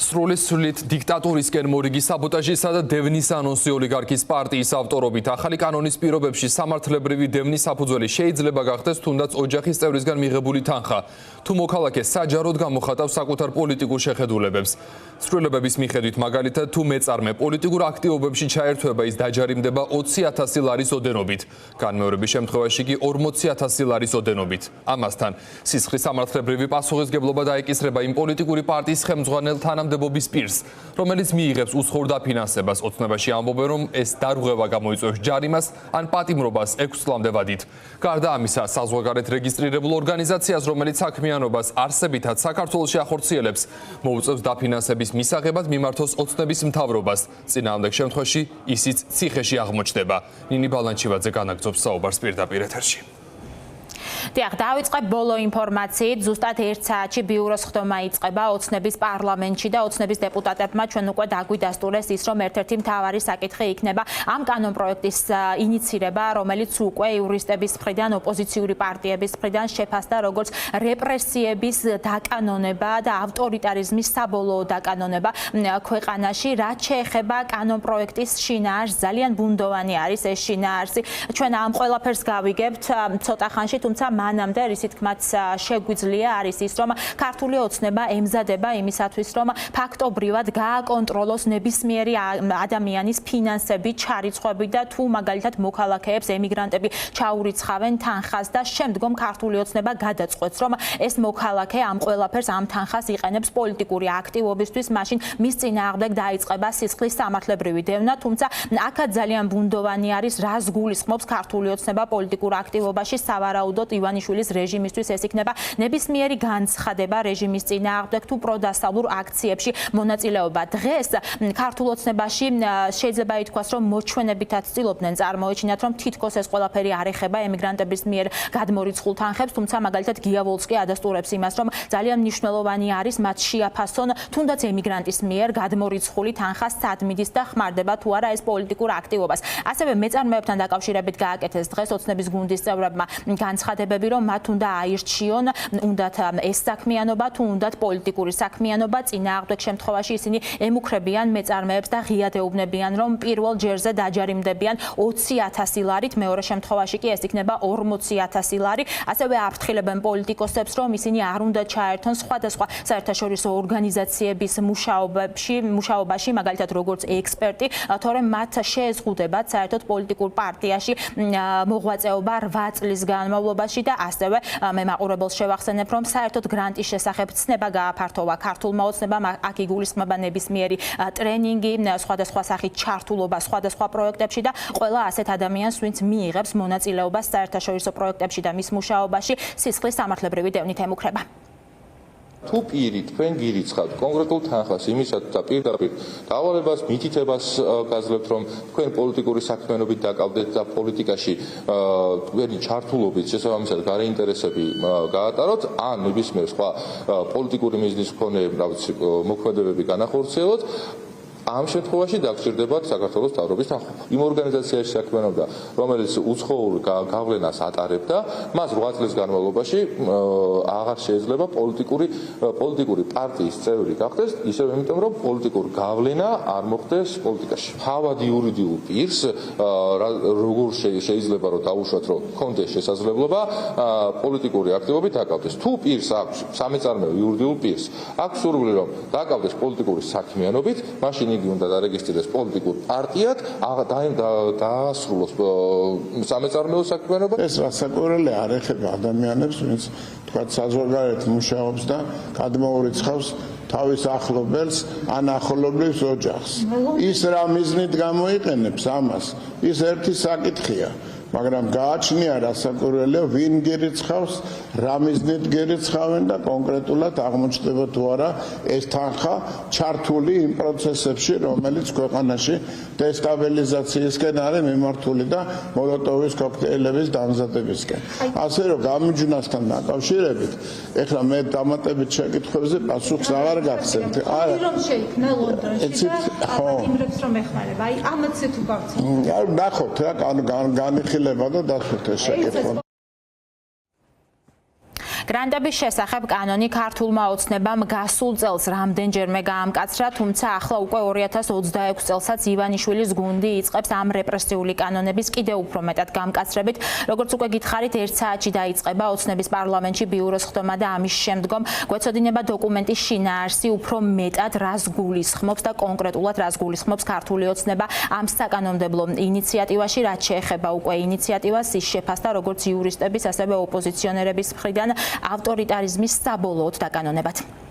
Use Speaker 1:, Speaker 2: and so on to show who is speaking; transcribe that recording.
Speaker 1: სრულით დიქტატურისკენ მორიგი საბოტაჟისა და დევნის ანონსი ოლიგარქის პარტიის ავტორობით ახალი კანონის პირობებში სამართლებრივი დევნის საფუძველი შეიძლება გახდეს თუნდაც ოჯახის წევრისგან მიღებული თანხა თუ მოქალაქე საჯაროდ გამოხატავს საკუთარ პოლიტიკურ შეხედულებებს. ცვლილებების მიხედვით მაგალითად თუ მეწარმე პოლიტიკურ აქტივობებში ჩაერთვება ის დაჯარიმდება 20,000 ლარის ოდენობით, განმეორების შემთხვევაში კი 40,000 ლარის ოდენობით. ამასთან სისხლის სამართლებრივი პასუხისგებლობა დაეკისრება იმ პოლიტიკური პარტიის ხელმძღვანელ თანამდებობის პირს, რომელიც მიიღებს უსხურ დაფინანსებას. ოცნებაში ამბობენ, რომ ეს დარღვევა გამოიწვევს ჯარიმას ან პატიმრობას 6 წლამდე ვადით. გარდა ამისა, საზღვარგარეთ რეგისტრირებულ ორგანიზაციას, რომელიც საქმიანობას არსებითად საქართველოში ახორციელებს, მოუწევს დაფინანსების მისაღებად მიმართოს ოცნების მთავრობას. წინააღმდეგ შემთხვევაში ისიც ციხეში აღმოჩნდება. ნინი ბალანჩივაძე განაგრძობს საუბარს პირდაპირ ეთერში.
Speaker 2: დიახ, დავიწყებ ბოლო ინფორმაციით. ზუსტად 1 საათში ბიუროს ხდომა იწყება ოცნების პარლამენტში და ოცნების დეპუტატებმა ჩვენ უკვე დაგვიდასტურეს ის, რომ ერთ-ერთი მთავარი საკითხი იქნება ამ კანონპროექტის ინიცირება, რომელიც უკვე იურისტების მხრიდან, ოპოზიციური პარტიების მხრიდან შეფასდა როგორც რეპრესიების დაკანონება და ავტორიტარიზმის საბოლოო დაკანონება ქვეყანაში. რაც შეეხება კანონპროექტის შინაარსს, ძალიან ბუნდოვანი არის ეს შინაარსი. ჩვენ ამ ყველაფერს გავიგებთ ცოტა ხანში, თუმცა მანამდე რისი თქმაც შეგვიძლია არის ის, რომ ქართული ოცნება ემზადება იმისათვის, რომ ფაქტობრივად გააკონტროლოს ნებისმიერი ადამიანის ფინანსები, ჩარიცხვები და თუ მაგალითად მოქალაქეებს, ემიგრანტები ჩაურიცხავენ თანხას და შემდგომ ქართული ოცნება გადაწყვეტს, რომ ეს მოქალაქე ამ ყველაფერს ამ თანხას იყენებს პოლიტიკური აქტივობისთვის, მაშინ მის წინააღმდეგ დაიწყება სისხლის სამართლებრივი დევნა, თუმცა აქაც ძალიან ბუნდოვანი არის, რას გულისხმობს ქართული ოცნება პოლიტიკურ აქტივობაში. სავარაუდოდ ივანიშვილის რეჟიმისთვის ეს იქნება ნებისმიერი განცხადება რეჟიმის წინააღმდეგ თუ პროდასტაბილურ აქციებში მონაწილეობა. დღეს ქართულ ოცნებაში შეიძლება ითქვას, რომ მოჩვენებითაც ცდილობდნენ წარმოეჩინათ, რომ თითქოს ეს ყველაფერი არ ეხება ემიგრანტების მიერ გადმორიცხულ თანხებს, თუმცა მაგალითად გიავოლსკი ადასტურებს იმას, რომ ძალიან მნიშვნელოვანი არის მათ შეაფასონ თუნდაც ემიგრანტის მიერ გადმორიცხული თანხა სად მიდის და ხმარდება თუ არა ეს პოლიტიკურ აქტივობას. ასევე მეწარმეებთან დაკავშირებით გააკეთეს დღეს ოცნების გუნდის წევრებმა განცხადებები, რომ მათ უნდა აირჩიონ, უნდათ ეს საქმიანობა თუ უნდათ პოლიტიკური საქმიანობა. წინააღმდეგ შემთხვევაში ისინი ემუქრებიან მეწარმეებს და ღიად ეუბნებიან, რომ პირველ ჯერზე დაჯარიმდებიან 20,000 ლარით, მეორე შემთხვევაში კი ეს იქნება 40,000 ლარი. ასევე აფრთხილებენ პოლიტიკოსებს, რომ ისინი არ უნდა ჩაერთონ სხვადასხვა საერთაშორისო ორგანიზაციების მუშაობაში, მაგალითად როგორც ექსპერტი, თორემ მათ შეეზღუდებათ საერთოდ პოლიტიკურ პარტიაში მოღვაწეობა 8 წლის განმავლობაში და ასევე მე მაყურებელს შევახსენებ, რომ საერთოდ გრანტის შესახებ ცნება გააფართოვა ქართულმა ოცნებამ. აქ იგულისხმება ნებისმიერი ტრენინგი, სხვადასხვა სახით ჩართულობა სხვადასხვა პროექტებში და ყველა ასეთ ადამიანს, ვინც მიიღებს მონაწილეობას საერთაშორისო პროექტებში და მის მუშაობაში, სისხლის სამართლებრივი დევნით ემუქრება.
Speaker 3: თუ პირი თქვენ გირიცხავთ კონკრეტულ თანხას იმისათვის და პირდაპირ დავალებას, მითითებას გაძლევთ, რომ თქვენ პოლიტიკური საქმიანობით დაკავდეთ და პოლიტიკაში თქვენი ჩართულობით შესაბამისად გარეინტერესები გაატაროთ, ან ნებისმიერ სხვა პოლიტიკური მიზნის მქონე მოქმედებები განახორციელოთ, ამ შემთხვევაში დაგჭირდებათ საქართველოს მთავრობის თანხმობა. იმ ორგანიზაციაში საქმიანობდა, რომელიც უცხოურ გავლენას ატარებდა, მას 8 წლის განმავლობაში აღარ შეიძლება პოლიტიკური პარტიის წევრი გახდეს, ისევ იმიტომ, რომ პოლიტიკურ გავლენა არ მოხდეს პოლიტიკაში. თავად იურიდიულ პირს როგორ შეიძლება რომ დაუშვათ, რომ კონდეს შესაძლებლობა პოლიტიკური აქტივობით დაკავდეს. თუ პირს აქვს სამეწარმეო იურიდიულ პირს აქვს სურვილი, რომ დაკავდეს პოლიტიკური საქმიანობით, მაშინ იგი უნდა დარეგისტრირდეს პოლიტიკურ პარტიად, დაასრულოს სამეწარმეო საქმიანობა.
Speaker 4: ეს რასაკვირველი არ ეხება ადამიანებს, ვინც თქვა საზღვარგარეთ მუშაობს და გადმოურიცხავს თავის ახლობელს ან ახლობლის ოჯახს. ის რა მიზნით გამოიყენებს ამას, ის ერთი საკითხია. მაგრამ გააჩნია რასაკვირველია, ვინ გერიცხავს, რა მიზნით გერიცხავენ და კონკრეტულად აღმოჩნდება თუ არა ეს თანხა ჩართული იმ პროცესებში, რომელიც ქვეყანაში დესტაბილიზაციისკენ არის მიმართული და მოლოტოვის კოქტეილების დამზადებისკენ. ასე რომ გამიჯვნასთან დაკავშირებით, ეხლა მე დამატებით შეკითხვებზე პასუხს აღარ გახსენთ.
Speaker 5: არა, რომ შეიქმნა ლონდონში და პატიმრებს რომ ეხმარება. აი ამაზე თუ გავცნობ.
Speaker 4: არ ნახოთ რა, განიხილება და დასვით ეს შეკითხვა.
Speaker 2: გრანტების შესახებ კანონი ქართულმა ოცნებამ გასულ წელს რამდენჯერმე გაამკაცრა, თუმცა ახლა უკვე 2026 წელსაც ივანიშვილის გუნდი იწყებს ამ რეპრესიული კანონების კიდევ უფრო მეტად გამკაცრებით. როგორც უკვე გითხარით, 1 საათში დაიწყება ოცნების პარლამენტში ბიუროს ხდომა და ამის შემდგომ გვეცოდინება დოკუმენტის შინაარსი უფრო მეტად რას გულისხმობს და კონკრეტულად რას გულისხმობს ქართული ოცნება ამ საკანონმდებლო ინიციატივაში, რაც შეეხება უკვე ინიციატივას, ის შეფასდა როგორც იურისტების, ასევე ოპოზიციონერების მხრიდან ავტორიტარიზმის საბოლოოდ დაკანონებად.